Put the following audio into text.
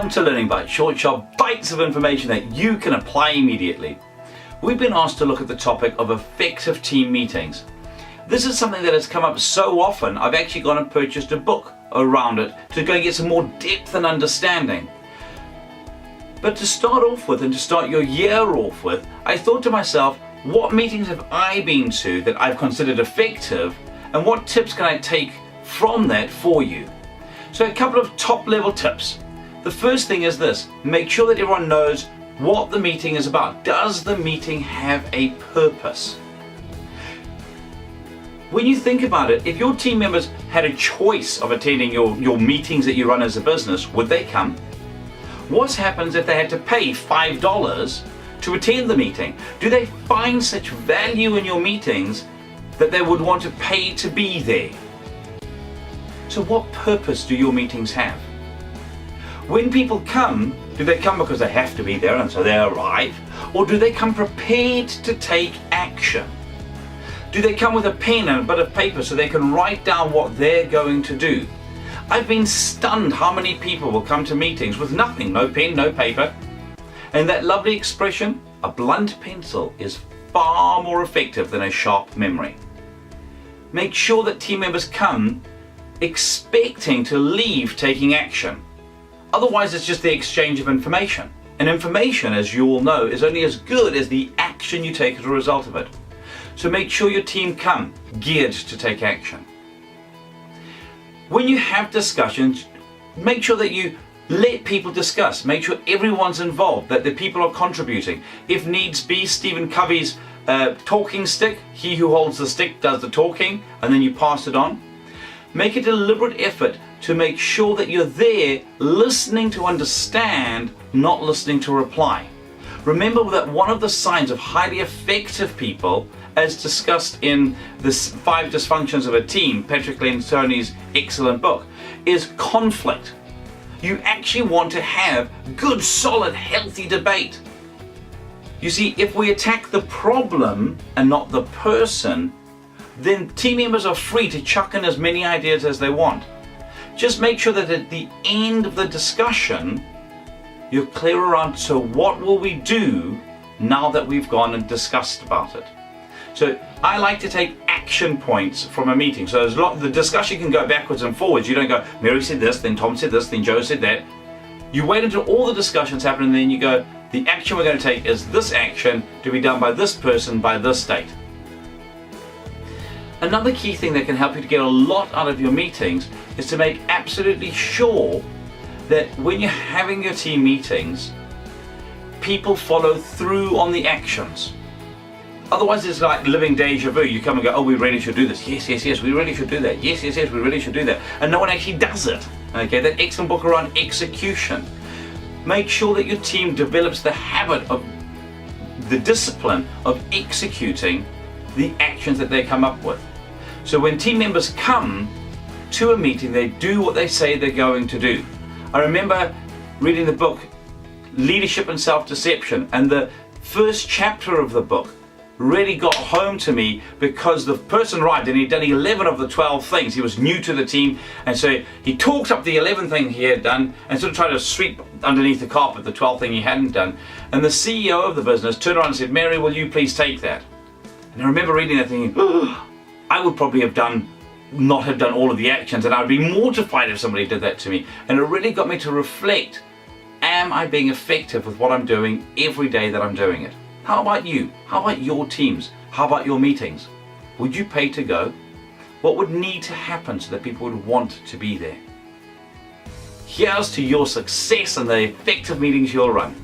Welcome to Learning Bites, short, sharp bites of information that you can apply immediately. We've been asked to look at the topic of effective team meetings. This is something that has come up so often, I've actually gone and purchased a book around it to go and get some more depth and understanding. But to start off with and to start your year off with, I thought to myself, what meetings have I been to that I've considered effective, and what tips can I take from that for you? So a couple of top level tips. The first thing is this: make sure that everyone knows what the meeting is about. Does the meeting have a purpose? When you think about it, if your team members had a choice of attending your meetings that you run as a business, would they come? What happens if they had to pay $5 to attend the meeting? Do they find such value in your meetings that they would want to pay to be there? So what purpose do your meetings have? When people come, do they come because they have to be there and so they arrive? Or do they come prepared to take action? Do they come with a pen and a bit of paper so they can write down what they're going to do? I've been stunned how many people will come to meetings with nothing, no pen, no paper. And that lovely expression, a blunt pencil is far more effective than a sharp memory. Make sure that team members come expecting to leave taking action. Otherwise, it's just the exchange of information. And information, as you all know, is only as good as the action you take as a result of it. So make sure your team come geared to take action. When you have discussions, make sure that you let people discuss. Make sure everyone's involved, that the people are contributing. If needs be, Stephen Covey's talking stick, he who holds the stick does the talking, and then you pass it on. Make a deliberate effort to make sure that you're there listening to understand, not listening to reply. Remember that one of the signs of highly effective people, as discussed in the 5 Dysfunctions of a Team, Patrick Lencioni's excellent book, is conflict. You actually want to have good, solid, healthy debate. You see, if we attack the problem and not the person, then team members are free to chuck in as many ideas as they want. Just make sure that at the end of the discussion, you're clear around, so what will we do now that we've gone and discussed about it? So I like to take action points from a meeting. So the discussion can go backwards and forwards. You don't go, Mary said this, then Tom said this, then Joe said that. You wait until all the discussions happen, and then you go, the action we're going to take is this action to be done by this person by this date. Another key thing that can help you to get a lot out of your meetings is to make absolutely sure that when you're having your team meetings, people follow through on the actions. Otherwise, it's like living deja vu. You come and go, oh, we really should do this. Yes, yes, yes, we really should do that. Yes, yes, yes, we really should do that. And no one actually does it. Okay, that excellent book around execution. Make sure that your team develops the habit of the discipline of executing the actions that they come up with. So when team members come to a meeting, they do what they say they're going to do. I remember reading the book Leadership and Self-Deception, and the first chapter of the book really got home to me because the person arrived and he'd done 11 of the 12 things. He was new to the team, and so he talked up the 11th thing he had done and sort of tried to sweep underneath the carpet the 12th thing he hadn't done. And the CEO of the business turned around and said, Mary, will you please take that? And I remember reading that thinking, oh, I would probably not have done all of the actions, and I would be mortified if somebody did that to me. And it really got me to reflect, am I being effective with what I'm doing every day that I'm doing it? How about you? How about your teams? How about your meetings? Would you pay to go? What would need to happen so that people would want to be there? Here's to your success and the effective meetings you'll run.